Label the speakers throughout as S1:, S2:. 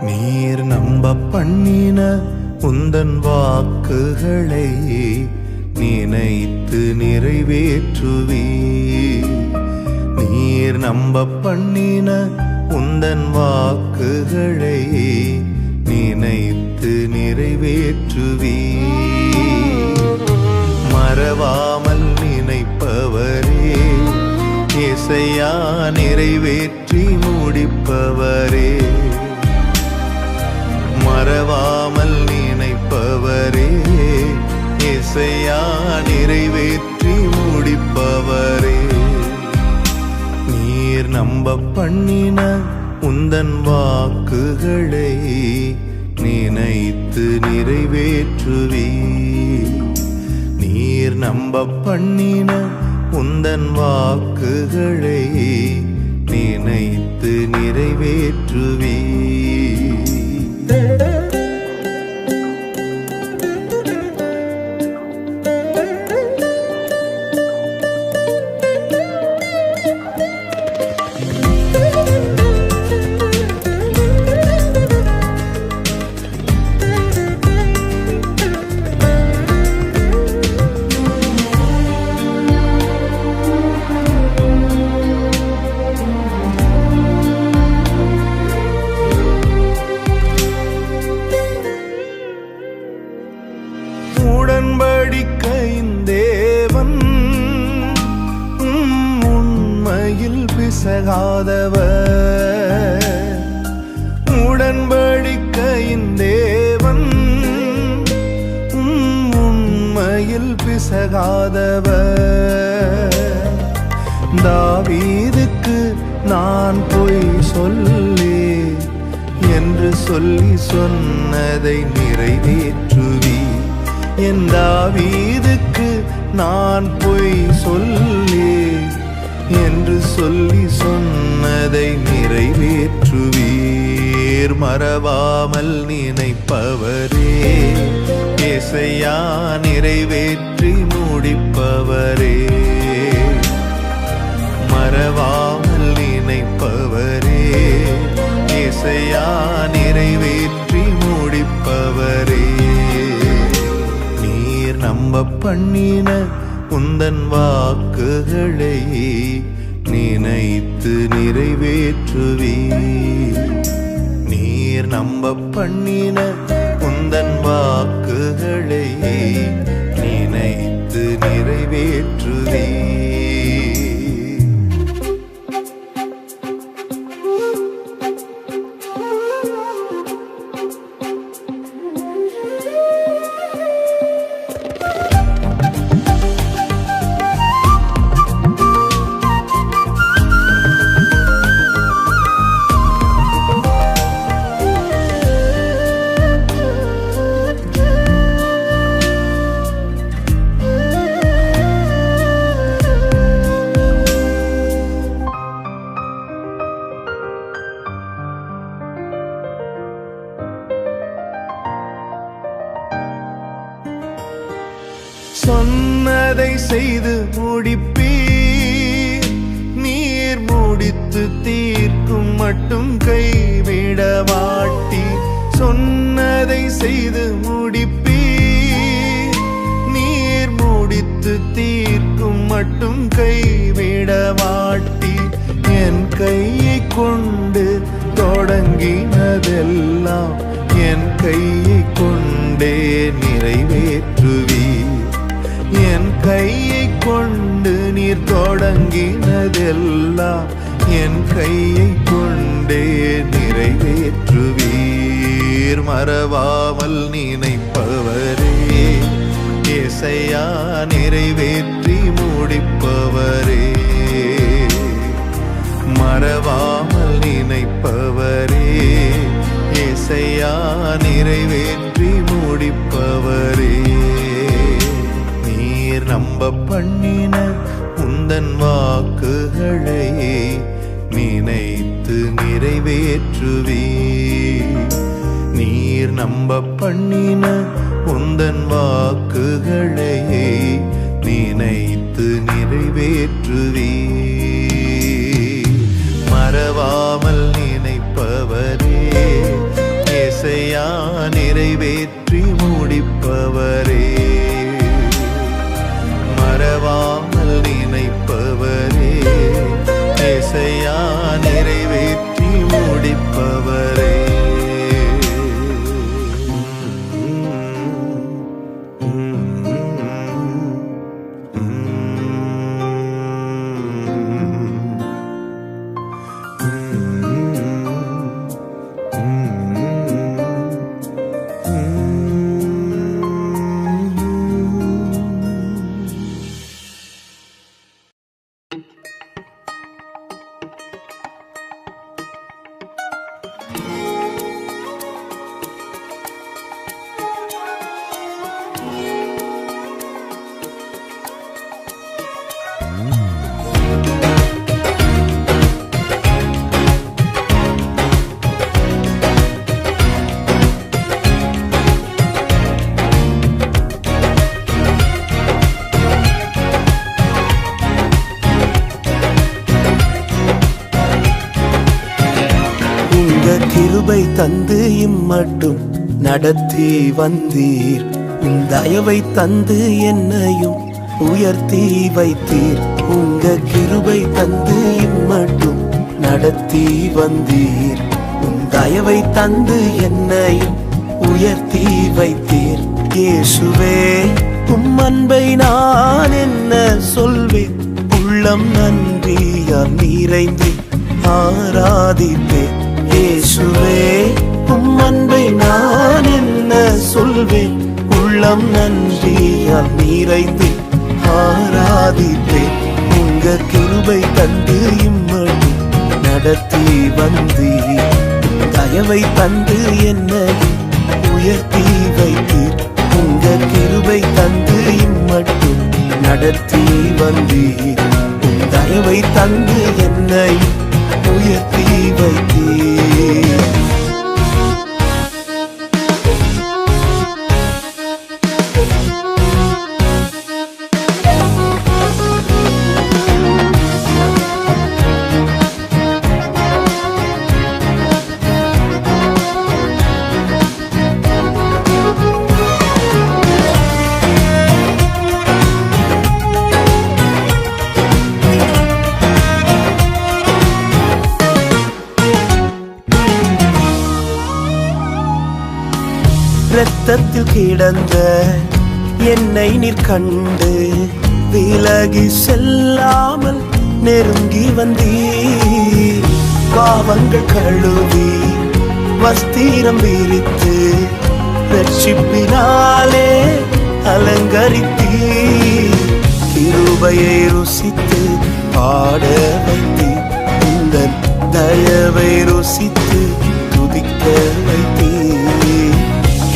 S1: நீர் நம்ப பண்ணின உந்தன் வாக்குகளை நினைத்து நிறைவேற்றுவீர். நீர் நம்ப பண்ணின உந்தன் வாக்குகளை நினைத்து நிறைவேற்றுவீர். மறவாமல் நினைப்பவரே, இசையா நிறைவேற்றி முடிப்பவரே. மறவாமல் நினைப்பவரே, இசையா நிறைவேற்றி முடிப்பவரே. நீர் நம்ப பண்ணின உந்தன் வாக்குகளை நினைத்து நிறைவேற்றுவீர். நீர் நம்ப பண்ணின உந்தன் வாக்குகளை நினைத்து நிறைவேற்றுவீர். உடன்படிக்கையின் தேவன் உண்மையில் பிசகாதவர். உடன்படிக்கையின் தேவன் உண்மையில் பிசகாதவர். தாவீதுக்கு நான் பொய் சொல்லி என்று சொல்லி சொன்னதை நிறைவேற்றுவீர். என் தாவீதுக்கு நான் பொய் சொல்லி என்று சொல்லி சொன்னதை நிறைவேற்றுவீர். மறவாமல் நினைப்பவரே, இசையா நிறைவேற்றி முடிப்பவரே. மறவாமல் நினைப்பவரே, இசையா நிறைவேற்றி முடிப்பவரே. நீர் நம்ப பண்ணின உந்தன் வாக்குகளை நினைத்து நிறைவேற்றுவீர். நீர் நம்ப பண்ணின உந்தன் வாக்குகளை நினைத்து நிறைவேற்றுவீர். சொன்னதை செய்து முடிப்பீர். நீர் முடித்து தீர்க்கும் மட்டும் கைவிட மாட்டி. சொன்னதை செய்து முடிப்பீர். நீர் முடித்து தீர்க்கும் மட்டும் கைவிட மாட்டி. என் கையை கொண்டு தொடங்கினதெல்லாம் என் கையை கொண்டே நிறைவேற்றுவீர். என் கையை கொண்டு நீர் தொடங்கினதெல்லாம் என் கையை கொண்டே நிறைவேற்றுவீர். மறவாமல் நினைப்பவரே, இசையா நிறைவேற்றி முடிப்பவரே. மறவாமல் நினைப்பவரே, இசையா நிறைவேற்றி முடிப்பவரே. நீர் நம்ப பண்ணின உந்தன் வாக்குகளை நினைத்து நிறைவேற்றுவீர். நீர் நம்ப பண்ணின உந்தன் வாக்குகளை நினைத்து நிறைவேற்றுவீர். மறவாமல் நினைப்பவரே, நிறைவேற்றி முடிப்பவரே, மறவாமல் நினைப்பவரே, ஏசையா நிறைவேற்றி முடிப்பவரே.
S2: கிருபை தந்து இம்மட்டும் நடத்தி வந்தீர், தயவை தந்து என்னையும் உயர்த்தி வைத்தீர். உங்க கிருபை தந்து இம்மட்டும் நடத்தி வந்தீர், தயவை தந்து என்னையும் உயர்த்தி வைத்தீர். இயேசுவே அன்பை நான் என்ன சொல்வேன், உள்ளம் நன்றியால் நிறைந்து ஆராதிப்பேன். இயேசுவே அன்பை நான் என்ன சொல்வேன், உள்ளம் நன்றியால் நிறைந்து ஆராதிப்பேன். உங்க கிருபை தந்து இம்மடி நடத்தி வந்தீர், தயவை தந்து என்னை உயர்த்தி வைத்தீர். உங்க கிருபை தந்து இம்மட்டும் நடத்தி வந்தீர், தயவை தந்து என்னை உயர்த்தி வைத்தீர். இரத்தத்தில் கிடந்த என்னை நீர் கண்டு விலகி செல்லாமல் நெருங்கி வந்தீர். பாவங்கள் கழுவி வஸ்திரம் விரித்து ரட்சிப்பினாலே அலங்கரித்தீர். கிருபையை ருசித்து பாட வைத்தீர், உந்தன் தயவை ருசித்து துதிக்க வைத்தீர்.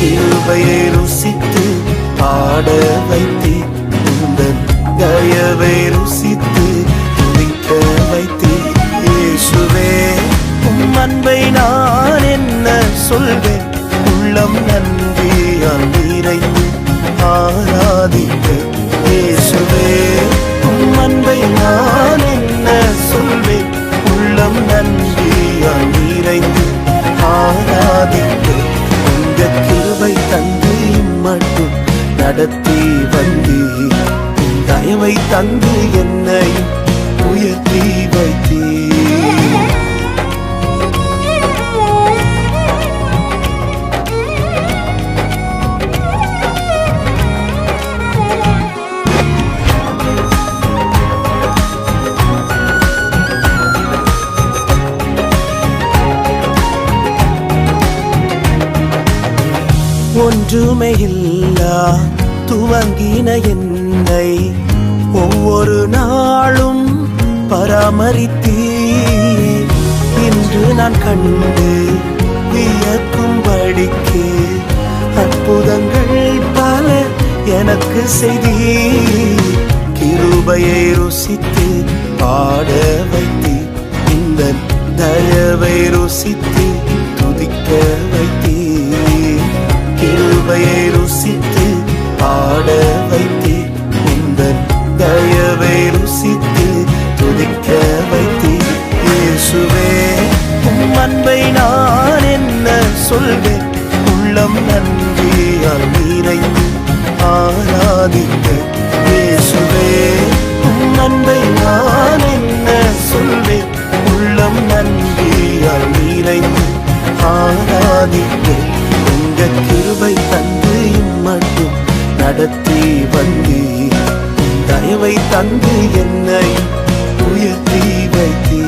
S2: கிருபையை ருசித்து பாட வைத்தீர், உந்தன் தயவை ருசித்து துதிக்க வைத்தீர். இயேசுவே அன்பை நான் என்ன சொல்வேன், உள்ளம் நன்றியால் நிறைந்து ஆராதிப்பேன். இயேசுவே அன்பை நான் என்ன சொல்வேன், உள்ளம் நன்றியால் நிறைந்து ஆராதிப்பேன். உங்க கிருபை தந்து இம்மட்டும் நடத்தி வந்தீர், தயவை தந்து என்னை உயர்த்தி வைத்தீர். ஒன்றுமே இல்லா துவங்கின என்னை ஒவ்வொரு நாளும் பராமரித்தீர். இன்று நான் கண்டு வியக்கும்படிக்கு அற்புதங்கள் பல எனக்கு செய்தீர். கிருபையை ருசித்து பாட வைத்தீர், இந்த தயவை ருசித்து துதிக்க வைத்தீர். கிருபையை ருசித்து பாட வைத்தீர், உந்தன் தயவை ருசித்து துதிக்க வைத்தீர். இயேசுவே அன்பை நான் என்ன சொல்வேன், உள்ளம் நன்றி நன்றியால் நிறைந்து ஆராதிக்க இயேசுவே உம் அன்பை நான் என்ன சொல்வேன் உள்ளம் நன்றியால் நிறைந்து ஆராதிக்க உங்க கிருபை தந்து இம்மட்டும் நடத்தி வந்தீர் தயவை தந்து என்னை உயர்த்தி வைத்தீர்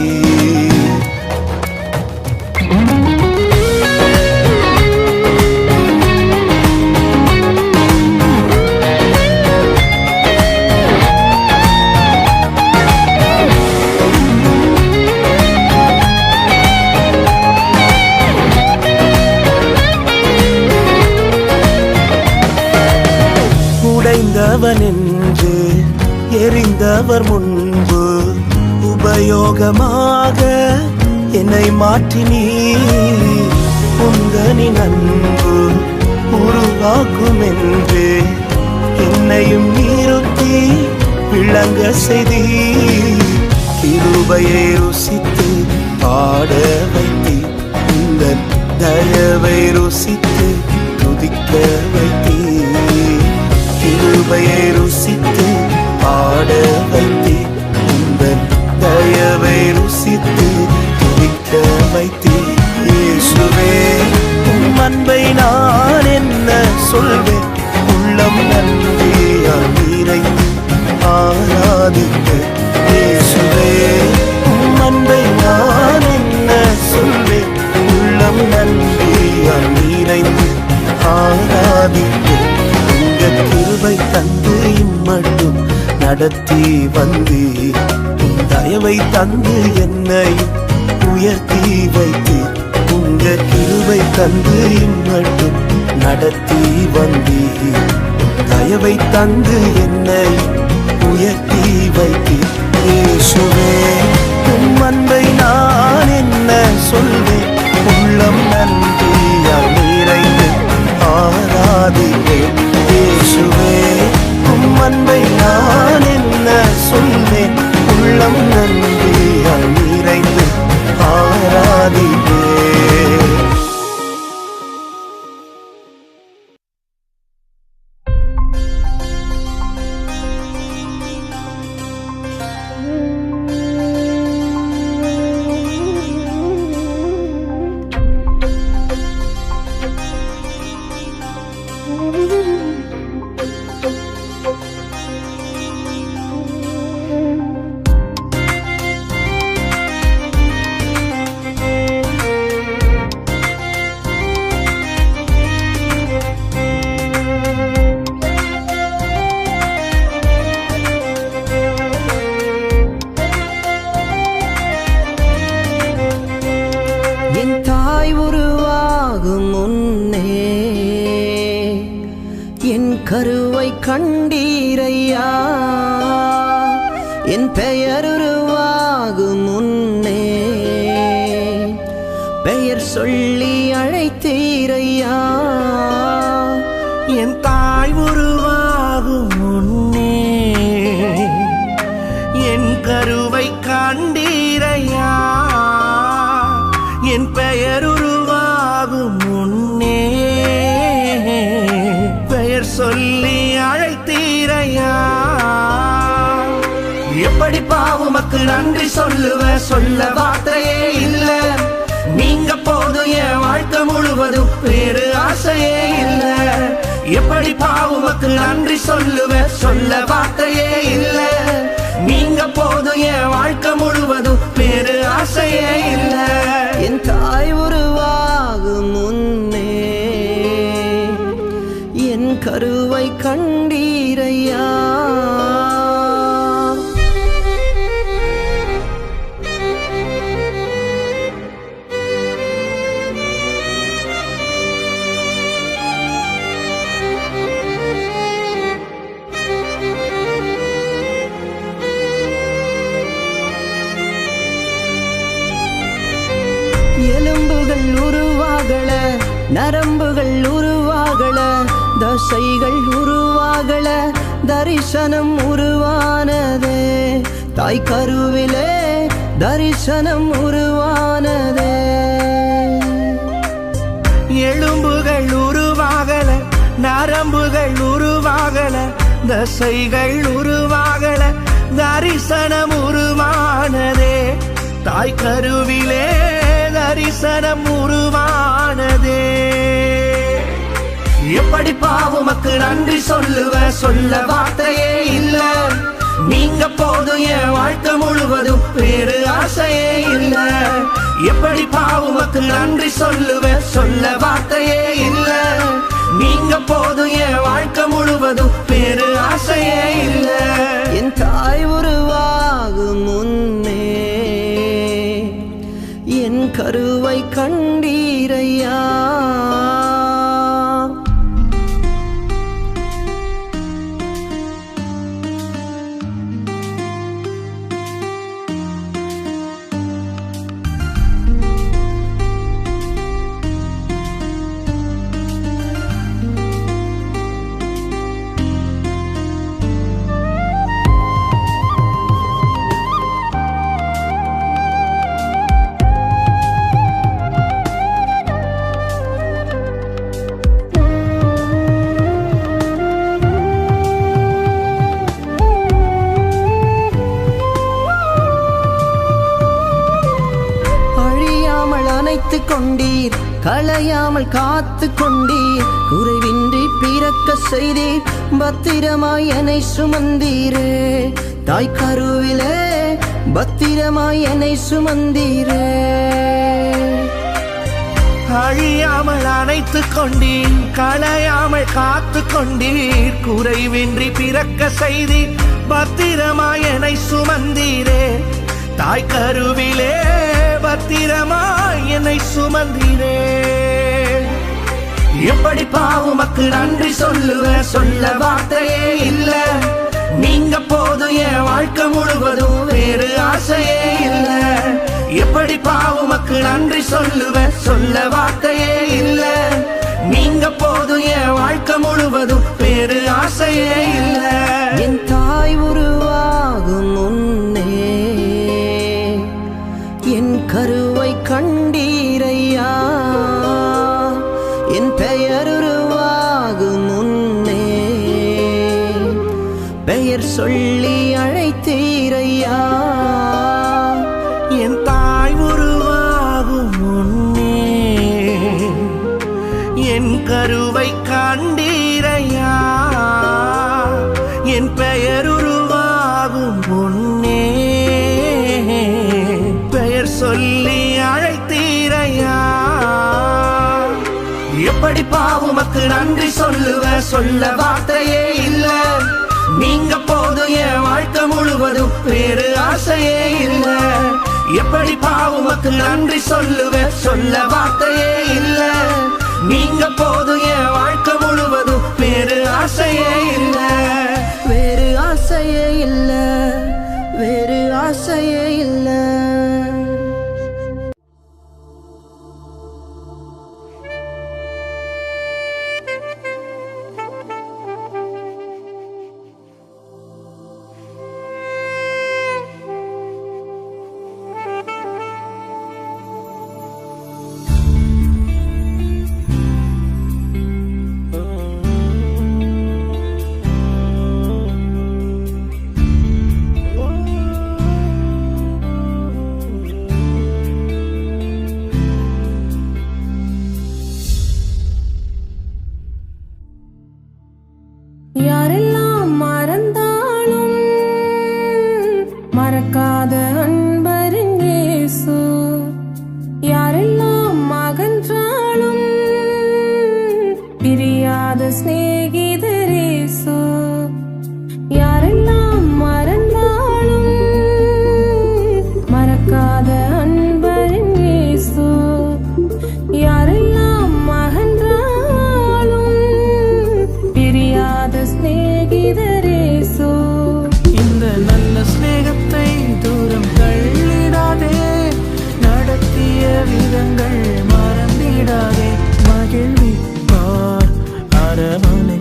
S2: உடைந்தவன் என்று எரிந்தவர் முன்பு உபயோகமாக என்னை மாற்றினீ உந்தனின் அன்பு உருவாக்கும் என்று என்னையும் நீருத்தி விளங்க செய்தி கிருபையை ருசித்து பாட வைத்தி இந்த தயவை ருசித்து துதிக்க வைத்தீ கிருபையை ருசித்து பாட வைத்தி இந்த தயவை ருசித்து துதிக்க வைத்தி இயேசுவே உம் அன்பை நான் என்ன சொல்வேன் உள்ளம் நன்றியால் நிறைந்து ஆராதிக்க இயேசுவே உம் அன்பை நான் என்ன சொல்வேன் உள்ளம் நன்றியால் நிறைந்து ஆராதிக்க கிருபை தந்து இம்மட்டும் நடத்தி வந்தீர் தயவை தந்து என்னை உயர்த்தி வைத்தீர் உங்க கிருபை தந்து இம்மட்டும் நடத்தி வந்தீர் தயவை தந்து என்னை உயர்த்தி வைத்தீர் இயேசுவே உம் அன்பை நான் என்ன சொல்வேன் உள்ளம் நன்றியால் நிறைந்து ஆராதிப்பேன் இயேசுவே உம் அன்பை நான் என்ன சொல்வேன் உள்ளம் நன்றியால் நிறைந்து ஆராதிப்பேன்
S3: கருவை கண்டீரையா என் பெயர் உருவாகும் முன்னே பெயர் சொல்லி அழைத்தீரையா
S2: என் தாய் உருவாகும் முன்னே என் கருவை கண்டீரையா என் பெயர் உருவாகும் முன்னே பெயர் சொல்லி அழைத்தீரையா எப்படி பாவுமக்கு நன்றி சொல்ல வார்த்தையே இல்ல நீங்க போதும் என் வாழ்க்கை முழுவதும் வேறு ஆசையே இல்ல எப்படி பாவுமக்கு நன்றி சொல்ல வார்த்தையே இல்ல நீங்க போதும் என் வாழ்க்கை முழுவதும் வேறு ஆசையே இல்ல
S3: என் தாய் உருவாகும் முன்னே என் கருவை கண்டீரையா எலும்புகள் உருவாகல நரம்புகள் உருவாகல தசைகள் உருவாகல தரிசனம் உருவானதே தாய் கருவிலே தரிசனம் உருவானதே
S2: எலும்புகள் உருவாகல நரம்புகள் உருவாகல தசைகள் உருவாகல தரிசனம் உருவானதே தாய் கருவிலே தரிசனம் உருவானதே எப்படி பாவுமக்கு நன்றி சொல்லுவ சொல்ல வார்த்தையே இல்ல நீங்க போதும் என் வாழ்க்கை முழுவதும் வேறு ஆசையே இல்ல எப்படி பாவுமக்கு நன்றி சொல்லுவ சொல்ல வார்த்தையே இல்ல நீங்க போதும் என் வாழ்க்கை முழுவதும் வேறு ஆசையே இல்ல
S3: என் தாய் உருவாகும் முன்னே என் கருவை கண்டீரையா கொண்டீர் களையாமல் காத்து கொண்டீர் குறைவின்றி பிறக்க செய்தீர் பத்திரமாய் என்னை சுமந்தீரே தாய் கருவிலே பத்திரமாய் என்னை சுமந்தீரே
S2: அழியாமல் அணைத்து கொண்டீர் களையாமல் காத்து கொண்டீர் குறைவின்றி பிறக்க செய்தீர் பத்திரமாய் என்னை சுமந்தீரே தாய் கருவிலே பத்திரமாய் என்னை சுமந்தீரே எப்படி பாவுமக்கு நன்றி சொல்லுவ சொல்ல வார்த்தையே இல்ல நீங்க போதும் என் வாழ்க்கை முழுவதும் வேறு ஆசையே இல்ல எப்படி பாவுமக்கு நன்றி சொல்லுவ சொல்ல வார்த்தையே இல்ல நீங்க போதும் என் வாழ்க்கை முழுவதும் வேறு ஆசையே இல்ல
S3: என் தாய் உருவாகும் முன்னே என் கருவை கண்டீரையா என் பெயர் உருவாகும் முன்னே பெயர் சொல்லி அழைத்தீரையா
S2: என் தாய் உருவாகும் முன்னே என் கருவை கண்டீரையா என் பெயர் உருவாகும் முன்னே பெயர் சொல்லி அழைத்தீரையா எப்படி பாவுமக்கு நன்றி சொல்லுவ சொல்ல வார்த்தையே இல்ல நீங்க போதும் என் வாழ்க்கை முழுவதும் வேறு ஆசையே இல்ல எப்படி பாவுமக்கு நன்றி சொல்லுவ சொல்ல வார்த்தையே இல்ல நீங்க போதும் என் வாழ்க்கை முழுவதும் வேறு ஆசையே இல்ல
S3: வேறு ஆசையே இல்ல வேறு ஆசையே இல்ல
S4: யாரெல்லாம் மறந்தாலும் மறக்காத அன்பரின் இயேசு யாரெல்லாம் அகன்றாலும் பிரியாத சிநேகிதர் இயேசு யாரெல்லாம் மறந்தாலும் மறக்காத அன்பரின் இயேசு யாரெல்லாம் அகன்றாலும் பிரியாத சிநேகிதர் இயேசு
S2: இந்த நல்ல சிநேகத்தை தூரம் தள்ளிடாதே நடத்திய விதங்கள் மறந்திடாதே மகிழ்விப்பார் அரவணை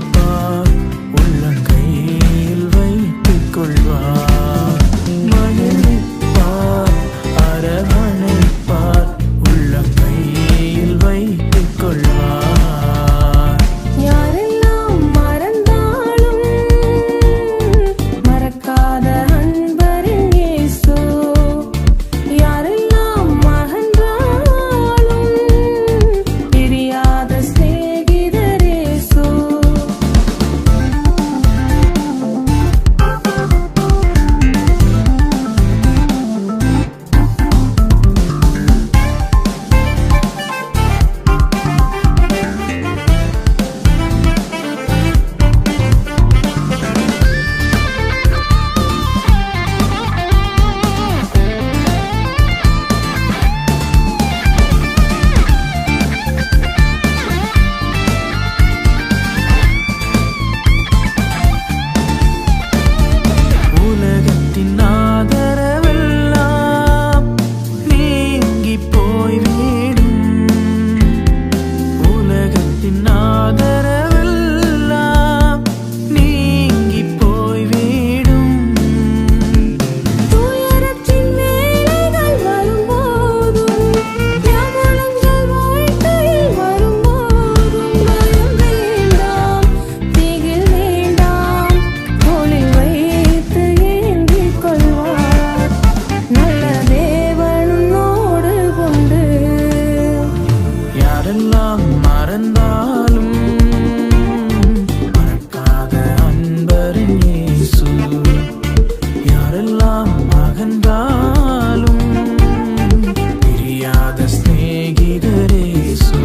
S5: யாரெல்லாம் மறந்தாலும் மறக்காத அன்பரின் இயேசு. யாரெல்லாம் அகன்றாலும் பிரியாத சிநேகிதர் இயேசு.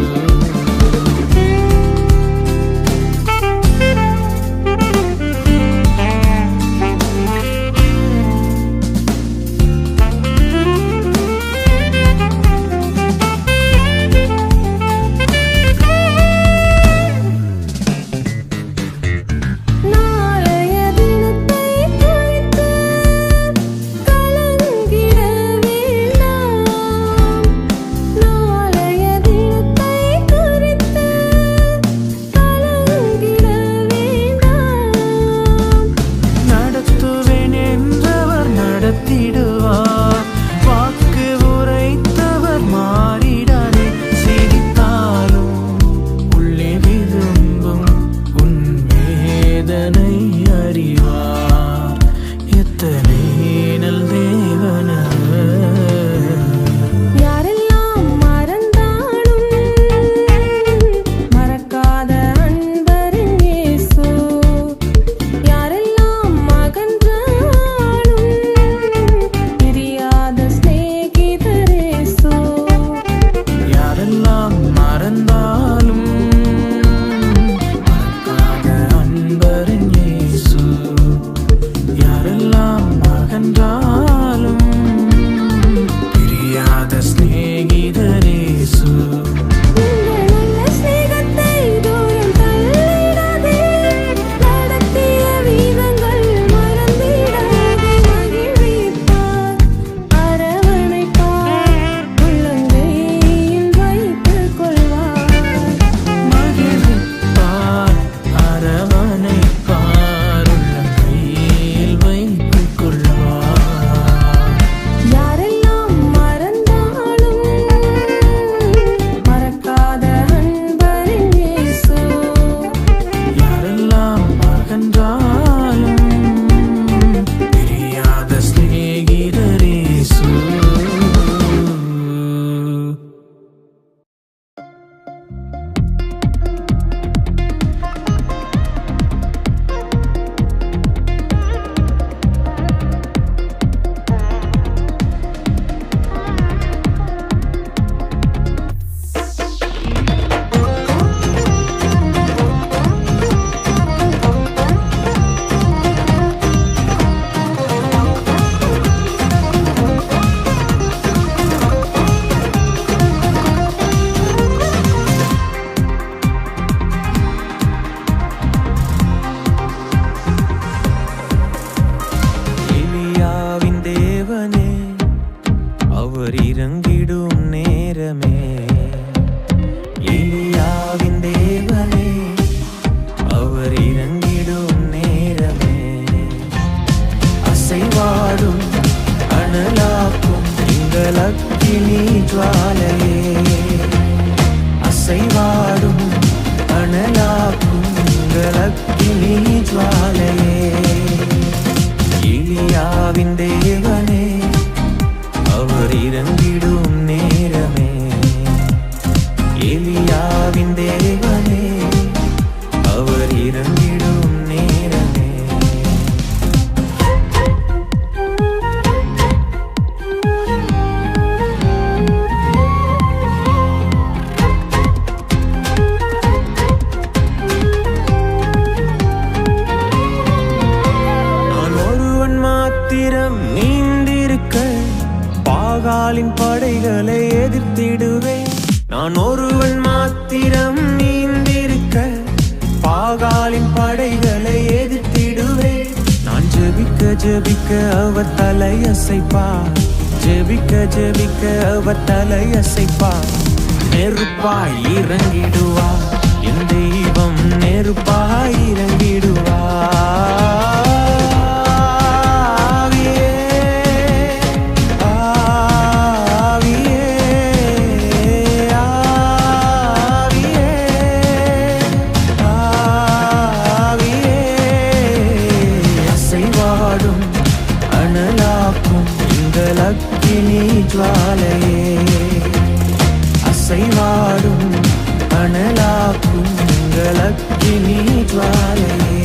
S6: பாகாலின் படைகளை எதிர்த்திடுவேன். நான் ஒருவன் மாத்திரம் நீந்திருக்க பாகாலின் படைகளை எதிர்த்திடுவேன். நான் ஜெபிக்க ஜெபிக்க அவர் தலையசைப்பார், ஜெபிக்க ஜெபிக்க அவர் தலையசைப்பார். நெருப்பாய் இறங்கிடுவார் என் தெய்வம், நெருப்பாய் இறங்கிடுவார். ஜுவாலையே அசைவாடும் அக்கினி ஜுவாலையே.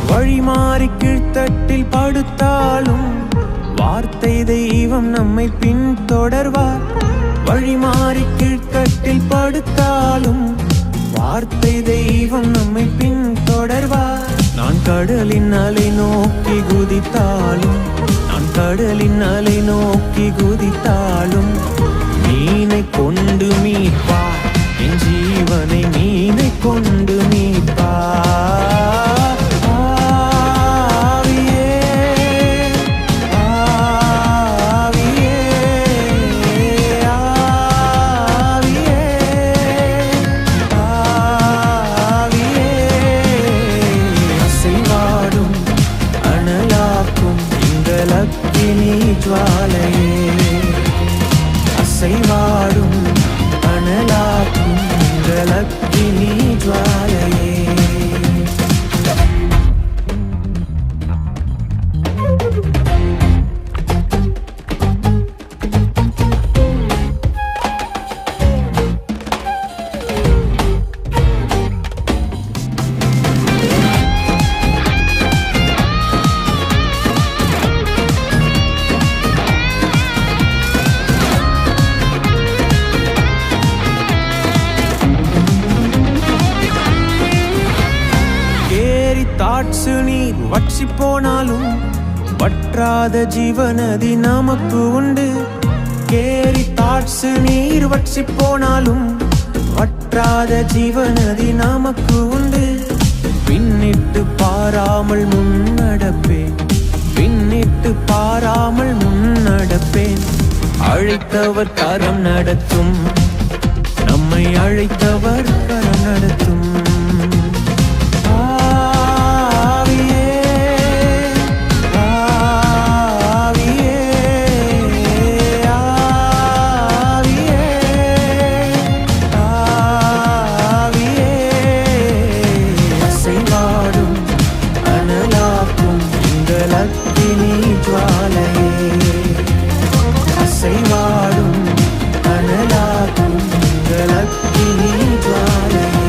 S6: வழிமாறி கீழ்த்தட்டில் படுத்தாலும் வார்த்தை தெய்வம் நம்மை பின்தொடர்வார். வழிமாறி கீழ்த்தட்டில் படுத்தாலும் வார்த்தை தெய்வம் நம்மை பின்தொடர்வார். நான் கடலின் அலை நோக்கி குதித்தாலும், நான் கடலின் அலை நோக்கி குதித்தாலும் மீனை கொண்டு மீட்பார், என் ஜீவனை மீனை கொண்டு மீட்பார். ஜுவாலையே அசைவாடும் அனலாக்கும் உங்கள் அக்கினி ஜுவாலையே. தாட்சு நீர் வற்றி போனாலும் வற்றாத ஜீவநதி நமக்கு உண்டு. கேரி தாட்சு நீர் வற்றி போனாலும் வற்றாத ஜீவநதி நமக்கு உண்டு. பின்னிட்டு பாராமல் முன்னடப்பேன், பின்னிட்டு பாராமல் முன்னடப்பேன். அழைத்தவர் கரம் நடத்தும், நம்மை அழைத்தவர் கரம் நடத்தும். அசைவாடும் அனலாக்கும் உங்கள் அக்கினி ஜுவாலையே.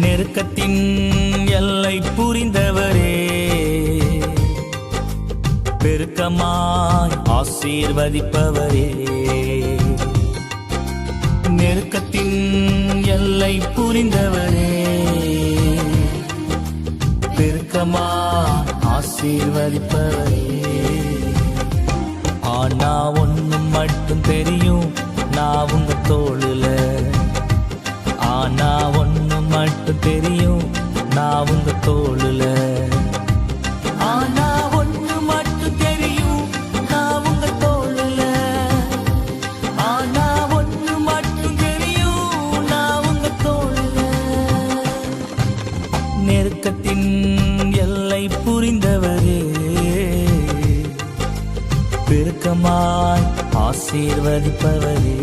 S7: நெருக்கத்தின் எல்லை புரிந்தவரே, பெருக்கமாய் ஆசீர்வதிப்பவரே. நெருக்கத்தின் எல்லை புரிந்தவரே, பெருக்கமாய் ஆசீர்வதிப்பவரே. ஆனா ஒன்னும் மட்டும் தெரியும், நான் உங்க தோளுல. ஆனா ஒன்னு மட்டும் தெரியும், நான் உங்க தோளுல. ஆனா ஒன்னு மட்டும் தெரியும், நான் உங்க தோளுல. ஆனா ஒன்னு மட்டும் தெரியும், நான் உங்க தோளுல. நெருக்கத்தின் எல்லை புரிந்தவரே, பெருக்கமாய் ஆசீர்வதிப்பவரே.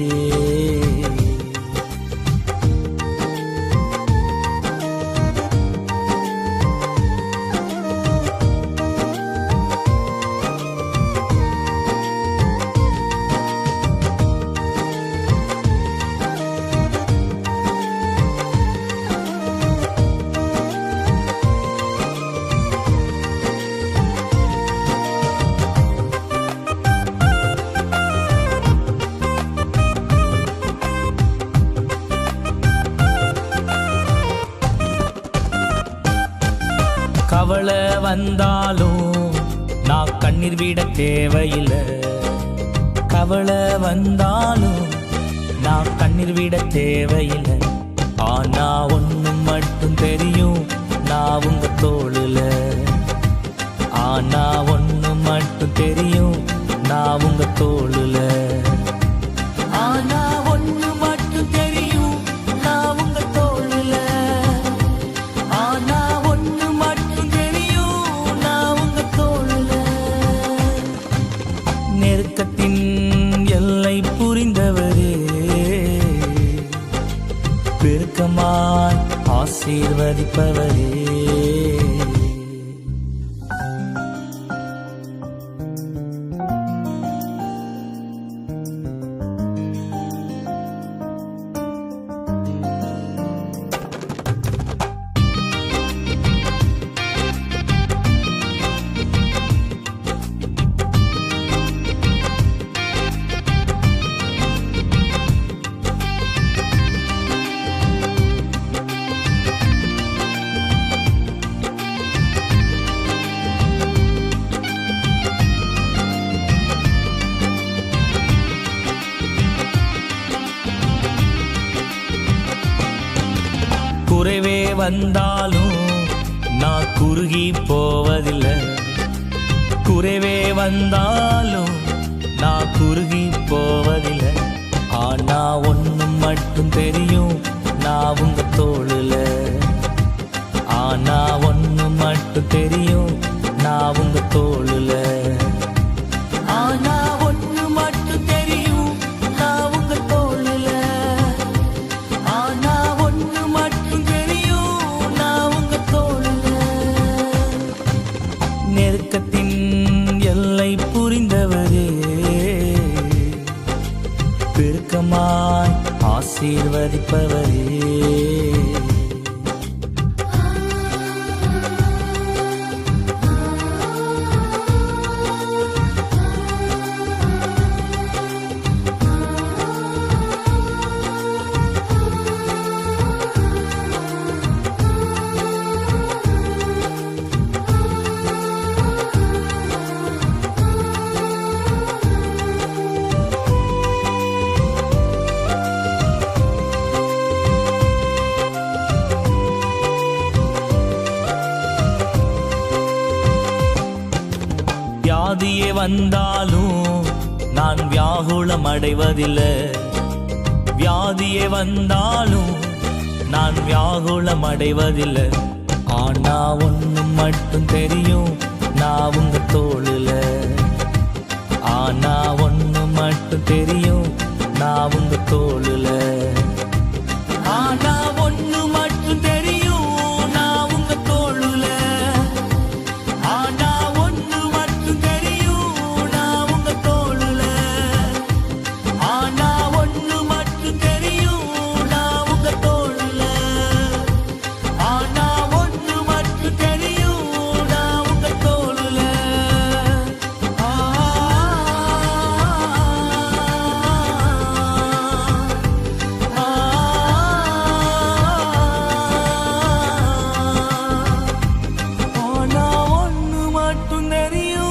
S7: கவலை வந்தாலும் நான் கண்ணீர் விட தேவையில்லை. கவலை வந்தாலும் நான் கண்ணீர் விட தேவையில்லை. ஆனா ஒண்ணு மட்டும் தெரியும், நான் உங்க தோளுல. ஆனா ஒண்ணு மட்டும் தெரியும், நான் உங்க தோளுல. ஆனா ஒண்ணு மட்டும் தெரியும், நான் உங்க தோளுல. ஆனா ஒண்ணு மட்டும் தெரியும், நான் உங்க தோளுல. நெருக்கத்தின் எல்லை புரிந்தவரே, பெருக்கமாய் ஆசீர்வதிப்பவரே. குறைவே வந்தாலும் நான் குறுகி போவதில்லை. குறைவே வந்தாலும் நான் குறுகி போவதில்லை. ஆனா ஒண்ணு மட்டும் தெரியும், நான் உங்க தோளுல. ஆனா ஒண்ணு மட்டும் தெரியும், நான் உங்க தோளுல. ஆனா ஒண்ணு மட்டும் தெரியும், நான் உங்க தோளுல. ஆனா ஒண்ணு மட்டும் தெரியும், நான் உங்க தோளுல. நெருக்கத்தின் எல்லை புரிந்தவரே, பெருக்கமாய் ஆசீர்வதிப்பவரே. வியாதியே வந்தாலும் நான் வியாகுலம் அடைவதில்லை. வியாதியே வந்தாலும் நான் வியாகுலம் அடைவதில்லை. ஆனா ஒண்ணு மட்டும் தெரியும், நான் உங்க தோளுல. ஆனா ஒண்ணு மட்டும் தெரியும், நான் உங்க தோளுல. ஆனா ஒண்ணு மட்டும் தெரியும், நான் உங்க தோளுல. ஆனா ஒண்ணு மட்டும் தெரியும், நான் உங்க தோளுல. ஆனா ஒண்ணு மட்டும் தெரியும், நான் உங்க தோளுல. ஆனா ஒண்ணு மட்டும் தெரியும், நான் உங்க தோளுல. ஆனா ஒண்ணு மட்டும் தெரியும்.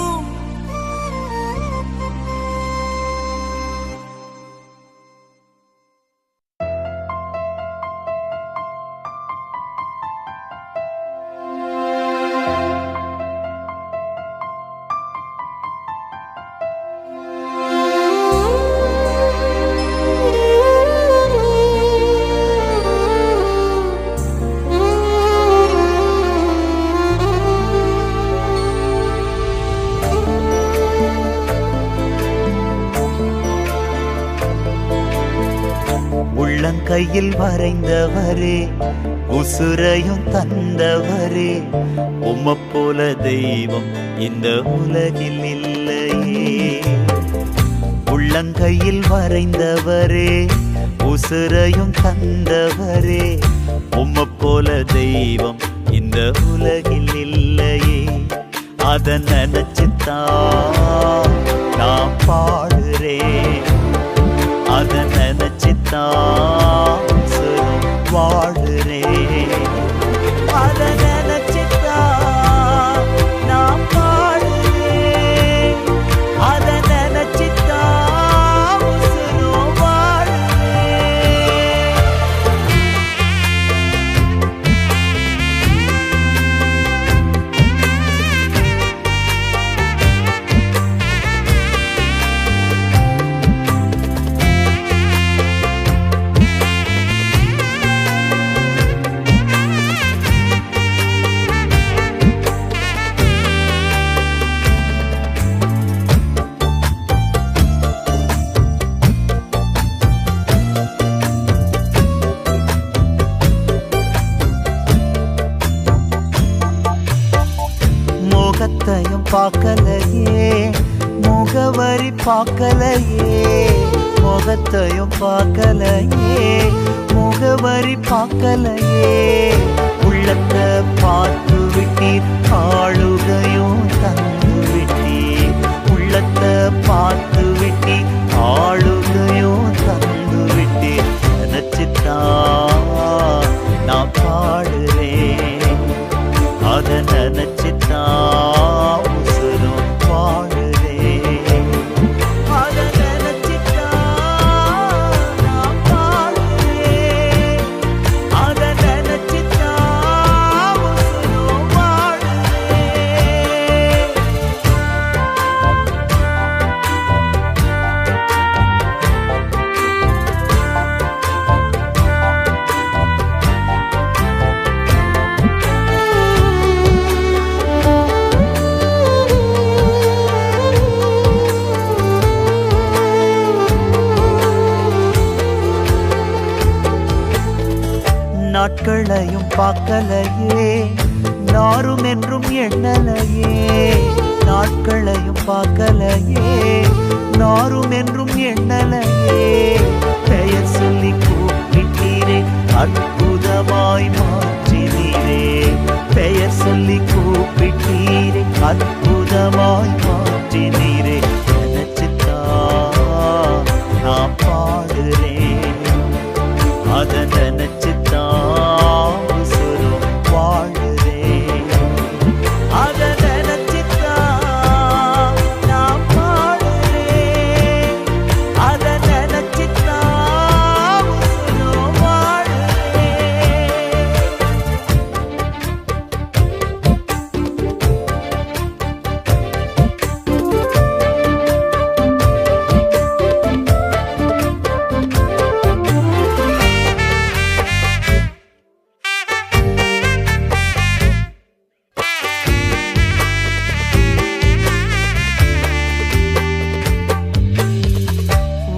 S1: உள்ளங்கையில் வரைந்தவரே, உசுரையும் தந்தவரே, உம்மை போல தெய்வம் இந்த உலகில் இல்லையே. உள்ளங்கையில் வரைந்தவரே, உசுரையும் தந்தவரே, உம்மை போல தெய்வம் இந்த உலகில் இல்லையே. அத நினைச்சுத்தான் நான் பாடுறேன். அத நினைச்சுத்தான் வாழுறேன். அத நினைச்சுத்தான் பார்க்கலையே, முகவரி பார்க்கலையே, முகத்தையும் பார்க்கலையே, முகவரி பார்க்கலையே. உள்ளத்தை பார்த்து விட்டீர், ஆளுகையும் தந்து விட்டீர். உள்ளத்தை பார்த்து விட்டீர், ஆளுகையும் தந்து விட்டீர். நினைச்சுத்தான் நான் பாடுறேன், அதை நினைச்சுத்தான் உசுரும் பாடுறேன். அதை நினைச்சுத்தான் நான் பாடுறேன், அதை நினைச்சுத்தான் உசுரும் பாடுறேன். நாட்களையும் பார்க்கலையே, நாரும் என்றும் எண்ணலையே. நாட்களையும் பார்க்கலையே, நாரும் என்றும் எண்ணலையே. பெயர் சொல்லி கூப்பிட்டீரே, அற்புதமாய் மாற்றினீரே. பெயர் சொல்லி கூப்பிட்டீரே, அற்புதமாய் மாற்றினீரே. நினைச்சுத்தான் நான் பாடுறேன், அதை நினைச்சுத்தான் உசுரும் வாழுறேன். அதை நினைச்சுத்தான் நான் பாடுறேன், அதை நினைச்சுத்தான் உசுரும் வாழுறேன்.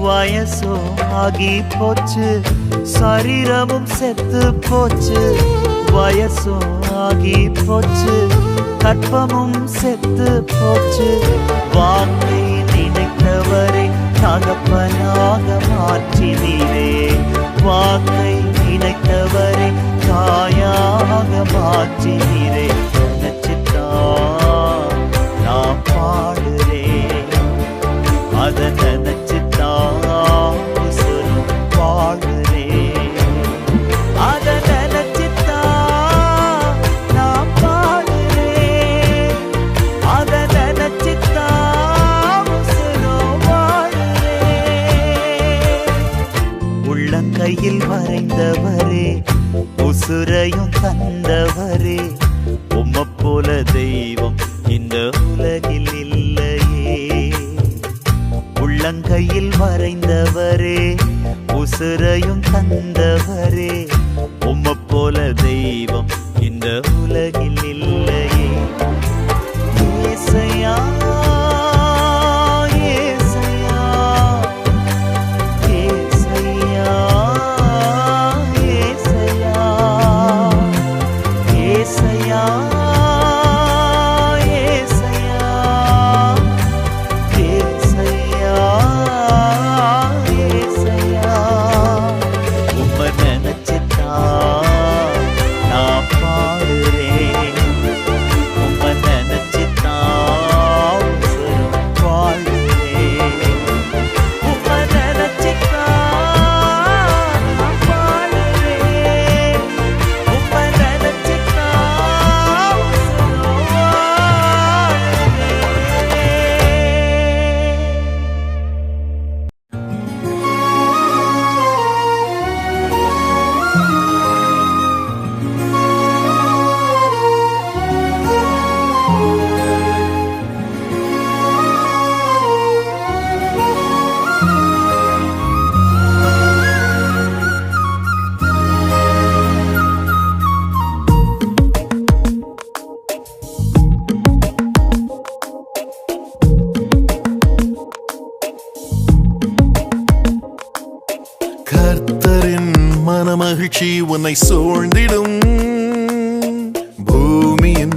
S1: வயசோ ஆகி போச்சு, சரீரமும் செத்து போச்சு. வயசோ ஆகி போச்சு, கற்பமும் செத்து போச்சு. வாக்கை நினைத்தவரை தகப்பனாக மாற்றினீரே. வாக்கை நினைத்தவரை தாயாக மாற்றினீரே. நினைச்சுத்தான் நான் பாடுறேன், அதை நினைச்சுத்தான் உசுரும் பாடுறேன். அதை நினைச்சுத்தான் நான் பாடுறேன், அதை நினைச்சுத்தான் உசுரும் வாழுறேன். உள்ளங்கையில் வரைந்தவரே, உசுரையும் தந்தவரே, உம்மை போல தெய்வம் இந்த உலகில் இல்லையே. உள்ளங்கையில் வரைந்தவரே, உசுரையும் தந்தவரே, உம்மை போல தெய்வம் இந்த உலகில் இல்லையே. ஏசையா, ஏசையா, ஏசையா, ஏசையா, ஏசையா, ஏசையா, ஏசையா. உம்மை நினைச்சுத்தான் நான் பாடுறேன், உம்மை நினைச்சுத்தான் உசுரும் வாழுறேன். உம்மை நினைச்சுத்தான் நான் பாடுறேன், உம்மை நினைச்சுத்தான் உசுரும்
S8: கர்த்தரின் மனமகிழ்ச்சி உன்னை சூழ்ந்திடும், பூமியின்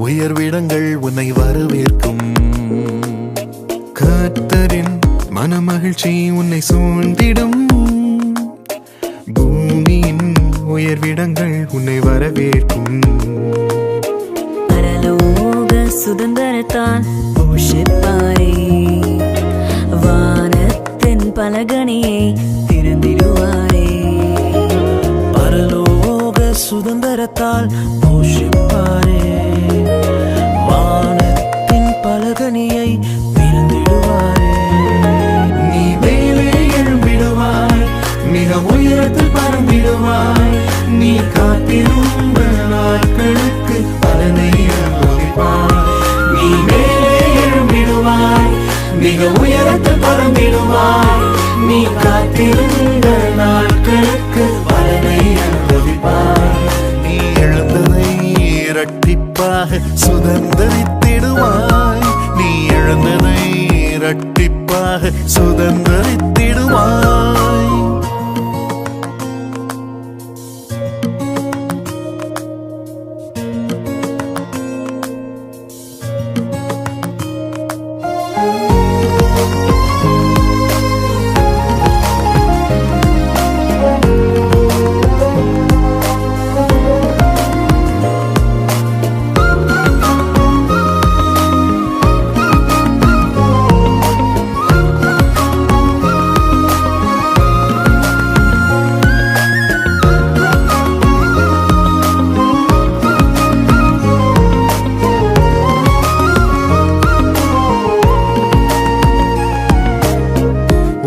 S6: உயர்விடங்கள் உன்னை வரவேற்கும். கர்த்தரின் மனமகிழ்ச்சி உன்னை சூழ்ந்திடும். பூமியின் உயர்விடங்கள் உன்னை வரவேற்கும்.
S8: பரலோக சுதந்திரத்தால் போஷிப்பாரே, வானத்தின் பலகணியை திறந்திடுவாரே.
S5: பரலோக சுதந்திரத்தால் போஷிப்பாரே, வானத்தின் பலகணியை திறந்திடுவாரே.
S2: நீ மேலே எழும்பிடுவாய், மிக உயரத்தில் பறந்திடுவாய். நீ காத்திருந்த நாட்களுக்கு பலனை அனுபவிப்பாய். நீ மேலே எழும்பிடுவாய், மிக உயரத்தில் பறந்திடுவாய். நீ காத்திருந்த நாட்களுக்கு பலனை அனுபவிப்பாய்.
S6: நீ எழுந்ததை இரட்டிப்பாக சுதந்தரித்திடுவாய். நீ எழுந்ததை இரட்டிப்பாக சுதந்தரித்திடுவாய்.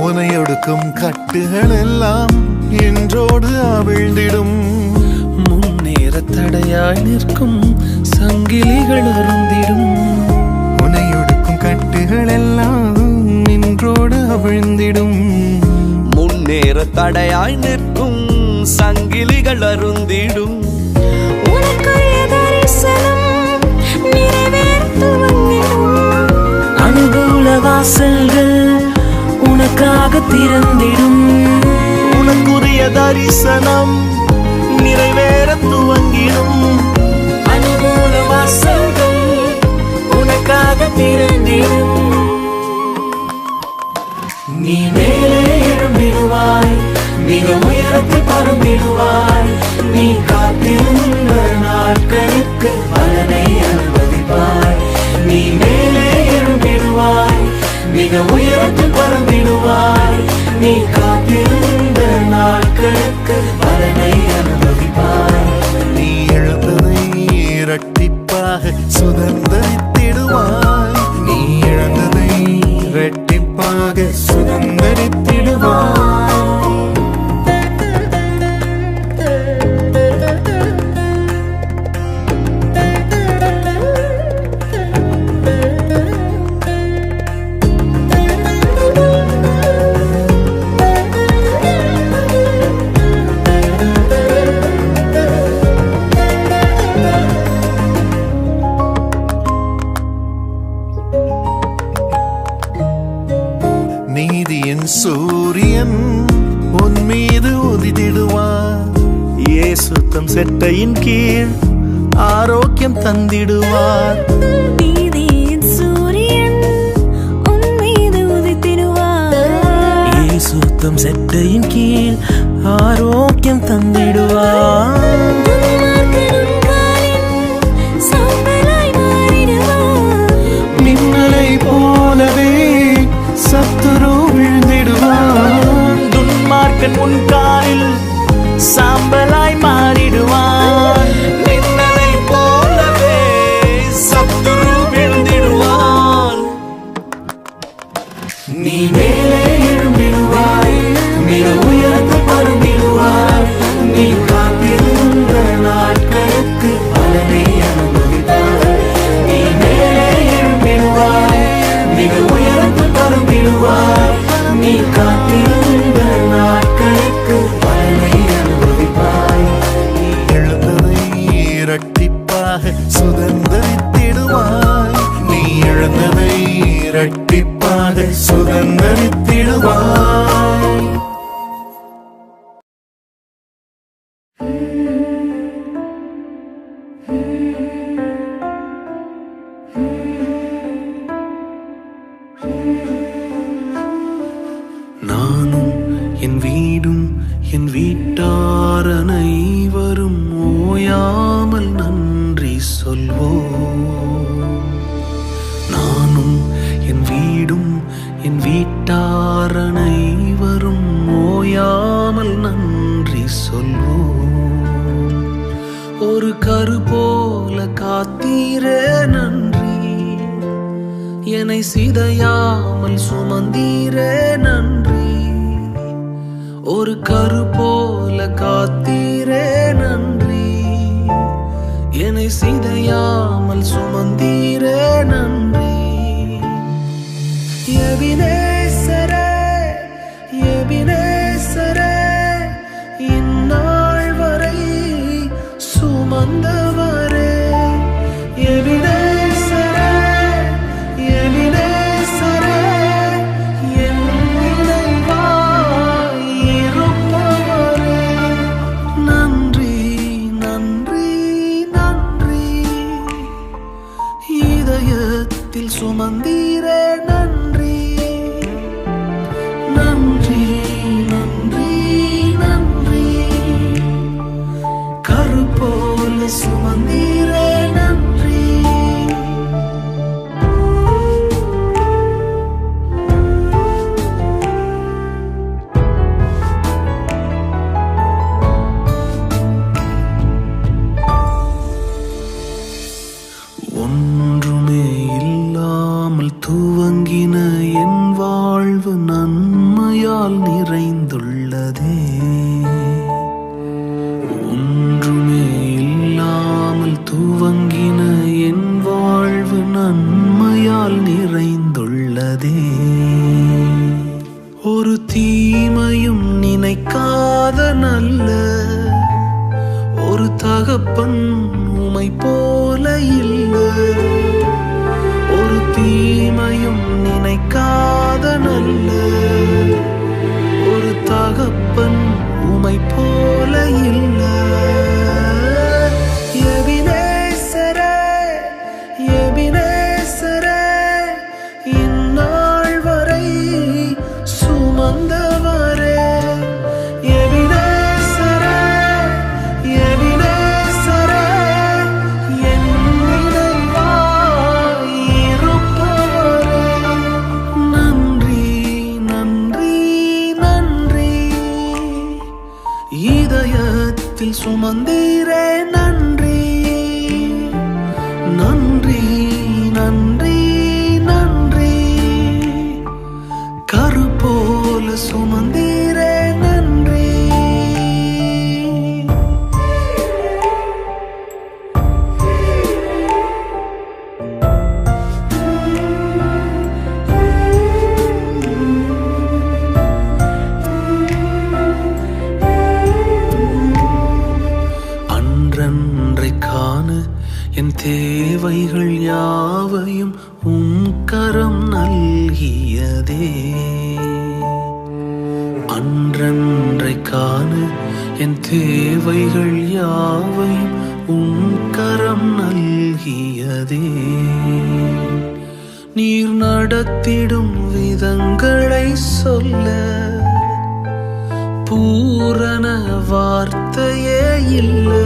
S6: உனையொடுக்கும் கட்டுகள் எல்லாம் என்றோடு அவிழ்ந்திடும்.
S5: முன்னேற தடையாய் நிற்கும் சங்கிலிகள் அருந்திடும்.
S6: உனையொடுக்கும் கட்டுகள் எல்லாம் நின்றோடு அவிழ்ந்திடும்.
S1: முன்னேற தடையாய் நிற்கும் சங்கிலிகள் அருந்திடும்.
S4: உனக்குரிய தரிசனம் நிறைவேறத் துவங்கிடும்.
S5: அனுகூல வாசல்கள் உனக்காக திறந்திடும்.
S1: உனக்குரிய தரிசனம் நிறைவேற துவங்கிடும்.
S5: அனுகூல வாசல்கள் உனக்காக திறந்திடும்.
S2: நீ மேலே எழும்பிடுவாய், மிக உயரத்தில் பறந்திடுவாய். நீ காத்திருந்த நாட்களுக்கு பலனை அனுபவிப்பாய். நீ மேலே எழும்பிடுவாய், மிக உயரத்தில் பறந்திடுவாய். நீ காத்திருந்த நாட்களுக்கு பலனை அனுபவிப்பாய்.
S6: நீ எழுந்ததை இரட்டிப்பாக சுதந்தரித்திடுவாய். நீ இழந்ததை இரட்டிப்பாக சுதந்தரித்திடுவாய். நீதியின் சூரியன் உன் மீது உதித்திடுவார். இயேசு தம் செட்டையின் கீழ் ஆரோக்கியம் தந்திடுவார்.
S4: நீதியின் சூரியன் உன் மீது உதித்திடுவார்.
S5: இயேசு தம் செட்டையின் கீழ் ஆரோக்கியம் தந்திடுவார்.
S4: துன்மார்க்கனும் காலின் சாம்பலாய் மாறிடுவார்.
S6: மின்னலை போலவே சத்துரு விழுந்திடுவார்.
S1: துன்மார்க்கன் உன் காலில் சாம்பலாய் மாறிடுவான். மின்னலை போலவே சத்துரு விழுந்திடுவான்.
S2: நீ மேலே எழும்பிடுவாய், மிக உயரத்தில் பறந்திடுவாய். நீ காத்திருந்த நாட்களுக்கு பலனை அனுபவிப்பாய். நீ மேலே எழும்பிடுவாய், மிக உயரத்தில் பறந்திடுவாய். நீ காத்திருந்த நாட்களுக்கு பலனை அனுபவிப்பாய்.
S6: நீ எழுந்ததை இரட்டிப்பாக சுதந்தரித்திடுவாய். நீ இழந்ததை இரட்டிப்பாக சுதந்தரித்திடுவாய்.
S5: ஒரு கரு போல காத்தீரே நன்றி, என்னை சிதையாமல் சுமந்தீரே நன்றி. ஒரு கரு போல காத்தீரே நன்றி, என்னை சிதையாமல் சுமந்தீரே நன்றி. எபினேசரே எபினேசரே, இந்நாள் வரை சுமந்தவரே. எபினேசரே எபினேசரே, என் நினைவாய் இருப்பவரே. நன்றி நன்றி நன்றி, இதயத்தில் சுமந்தீரே நன்றி. நன்றி நன்றி நன்றி, கரு போல சுமந்தீரே நன்றி. ஒன்றுமே இல்லாமல் துவங்கின என் வாழ்வு நன்மையால் நிறைந்துள்ளதே. ஒன்றுமே இல்லாமல் துவங்கின என் வாழ்வு நன்மையால் நிறைந்துள்ளதே. ஒரு தீமையும் நினைக்காத நல்ல ஒரு தகப்பன் உமை போல இல்ல. ஒரு தீமையும் நினைக்காத நல்ல ஒரு தகப்பன் உமை போல இல்ல. எபினேசரே எபினேசரே, இந்நாள் வரை சுமந்தவரே. எபினேசரே எபினேசரே, என் நினைவாய் இருப்பவரே. நன்றி நன்றி நன்றி, இதயத்தில் சுமந்தீரே நன்றி. நன்றி நன்றி நன்றி, கரு போல சுமந்தீரே நன்றி. அன்றன்றைக்கான என் தேவைகள் யாவையும் உம் கரம் நல்கியதே. அன்றன்றைக்கான என் தேவைகள் யாவையும் உம் கரம் நல்கியதே. நீர் நடத்திடும் விதங்களை சொல்ல பூரண வார்த்தையே இல்லை.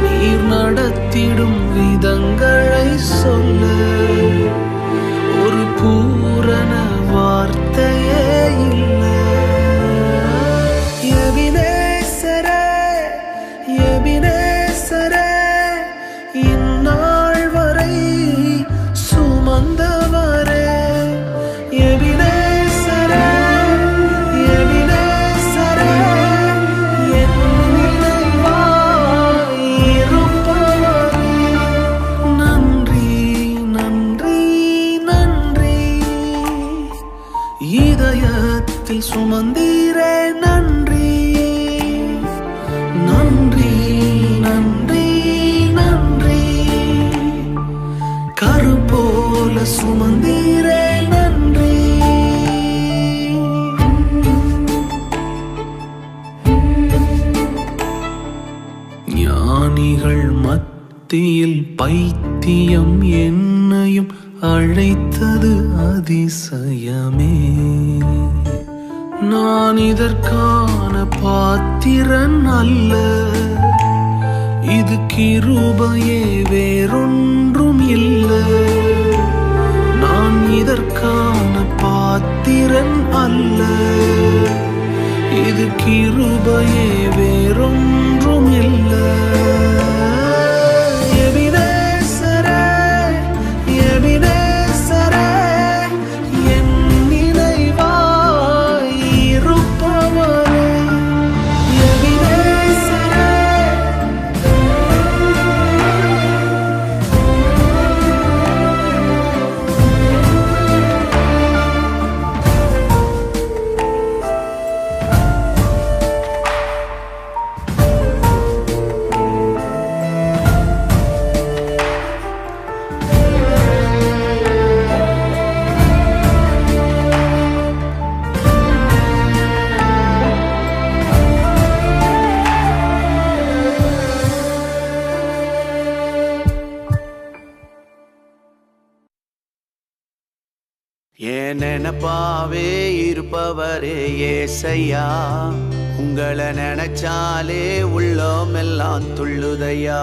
S5: நீர் நடத்திடும் விதங்களை சொல்ல ஒரு பூரண வார்த்தையே இல்லை. எபினேசரே எபினேசரே, இந்நாள் வரை சுமந்தவரே. எபினேசரே எபினேசரே, என் நினைவாய் இருப்பவரே. நன்றி நன்றி நன்றி, இதயத்தில் சுமந்தீரே நன்றி. நன்றி நன்றி நன்றி, கரு போல சுமந்தீரே நன்றி. ஞானிகள் மத்தியில் பைத்தியம் என்னையும் அழைத்தது அதிசயமே. நான் இதற்கான பாத்திரன் அல்ல, இது கிருபையே வேறொன்றும் இல்லை. நான் இதற்கான பாத்திரன் அல்ல, இது கிருபையே வேறொன்றும் இல்லை.
S1: என் நினப்பாவே இருப்பவரே ஏசையா, உங்களை நினைச்சாலே உள்ளம் எல்லாம் துள்ளுதையா.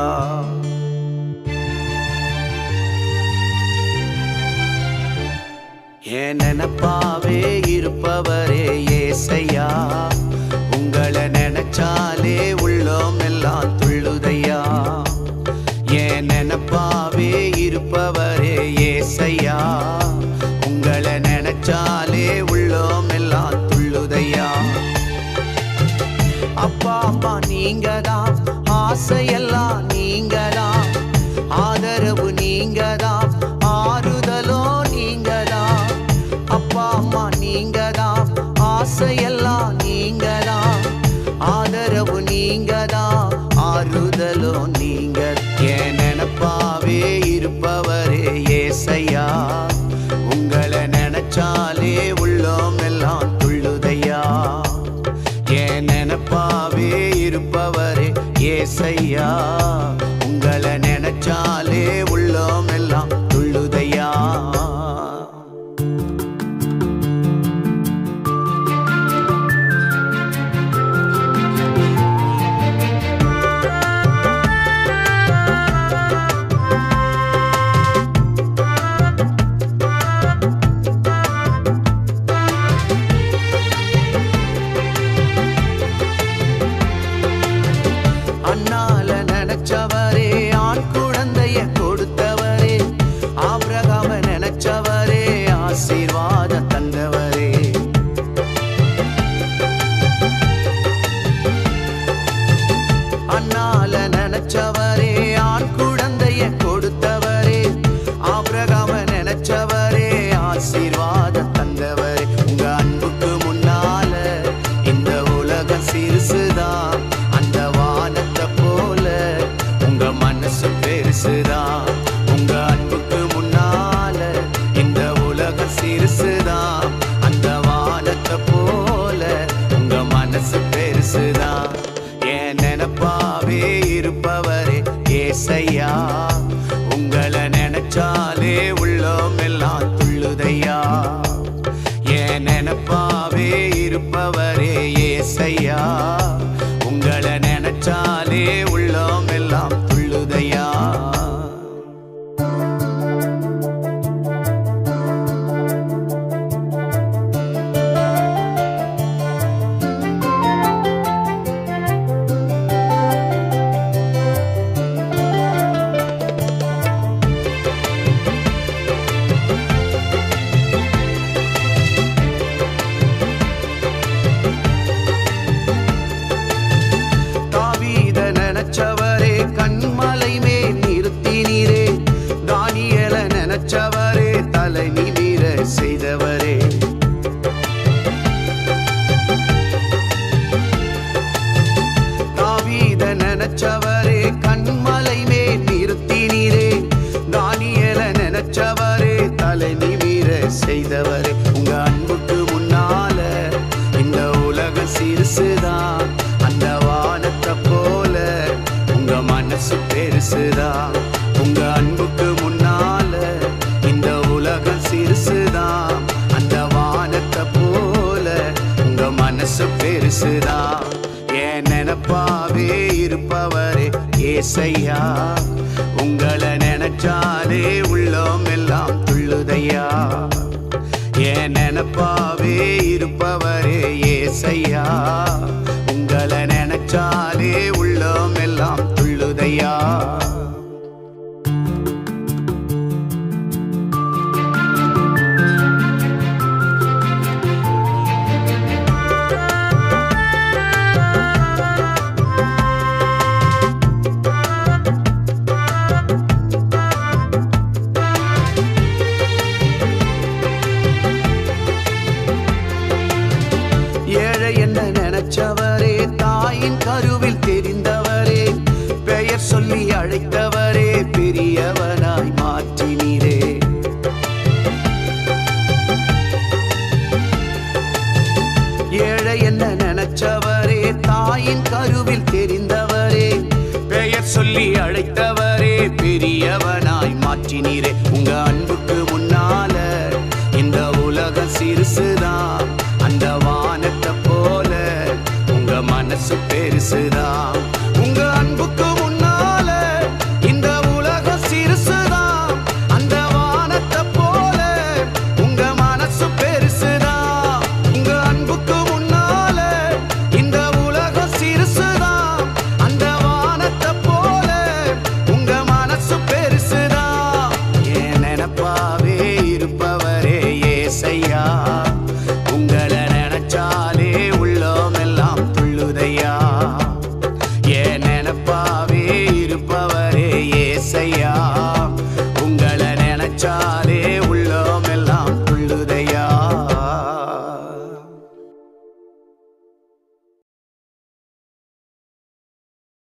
S1: என் நினப்பாவே இருப்பவரே ஏசையா, உங்களை நினைச்சாலே உள்ளம் எல்லாம் துள்ளுதையா. என் நினப்பாவே இருப்பவரே ஏசையா, உங்களை நினைச்சாலே உள்ளம் எல்லாம் துள்ளுதையா. அப்பா அம்மா நீங்கதான், ஆசையெல்லாம் நீங்கதான், ஆதரவு நீங்கதான், ஆறுதலோ நீங்கதான். அப்பா அம்மா நீங்கதான், ஆசையெல்லாம் நீங்கதான், ஆதரவு நீங்கதான், ஆறுதலோ நீங்க. என் நினப்பாவே இருப்பவரே ஏசையா, உங்களை நினைச்சாலே உள்ளம் எல்லாம் துள்ளுதையா. என் நினப்பாவே இருப்பவரே ஏசையா, உங்களை நினைச்சாலே உள்ளம் எல்லாம் துள்ளுதையா. அண்ணால நினைச்சவரே, ஆண் குழந்தைய கொடுத்தவரே, ஆபிரகாம நினைச்சவரே, ஆசீர்வாத தந்தவரே. அண்ணால நினைச்சவரே, ஆண் குழந்தைய கொடுத்தவரே, ஆபிரகாம நினைச்சவரே, ஆசீர்வாத தந்தவரே. உங்க அன்புக்கு முன்னால இந்த உலகம் சிறுசுதான், அந்த வானத்தை போல உங்க மனசு பெருசுதான். உங்க அன்புக்கு முன்னால இந்த உலகம் சிறுசுதான், அந்த வானத்தை போல உங்க மனசு பெருசுதான். என் நினப்பாவே இருப்பவரே ஏசையா, உங்களை நினைச்சாலே உள்ளம் எல்லாம் துள்ளுதையா. என் நினப்பாவே இருப்பவரே ஏசையா, உங்களை நினைச்சாலே உள்ளம் எல்லாம் துள்ளுதையா. தாவீத நினைச்சவரே, கண்மலை மேல் நிறுத்தினீரே, தானியேல நினைச்சவரே, தலை நிமிர செய்தவரே. தாவீத நினைச்சவரே, கண்மலை மேல் நிறுத்தினீரே, தானியேல நினைச்சவரே, தலை நிமிர செய்தவரே. உங்க அன்புக்கு முன்னால இந்த உலகம் சிறுசுதான், அந்த வானத்தை போல உங்க மனசு பெருசுதான். உங்க அன்புக்கு முன்னால இந்த உலகம் சிறுசுதான், அந்த வானத்தை போல உங்க மனசு பெருசுதான். என் நினப்பாவே இருப்பவரே ஏசையா, உங்களை நினைச்சாலே உள்ளம் எல்லாம் துள்ளுதையா. என் நினப்பாவே இருப்பவரே ஏசையா, உங்களை நினைச்சாலே உள்ளம் எல்லாம் துள்ளுதையா. ஏழை என்ன நினைச்சவரே, தாயின் கருவில் தெரிந்தவரே, பெயர் சொல்லி அழைத்தவரே, பெரியவனாய் மாற்றினீரே. ஏழை என்ன நினைச்சவரே, தாயின் கருவில் தெரிந்தவரே, பெயர் சொல்லி அழைத்தவரே, பெரியவனாய் மாற்றினீரே. உங்க அன்புக்கு முன்னால இந்த உலக சிறுசுதான், அந்த வானத்தை போல உங்க மனசு பெருசுதான். உங்க அன்புக்கு முன்னால இந்த உலகம் சிறுசுதான், அந்த வானத்தை போல உங்க மனசு பெருசுதான். உங்க அன்புக்கு முன்னால இந்த உலகம் சிறுசுதான், அந்த வானத்தை போல உங்க மனசு பெருசுதான். என் நினைப்பாவே இருப்பவரே ஏசையா, உங்களை நினைச்சாலே உள்ளோம் எல்லாம் துள்ளுதையா. என் நினைப்பாவே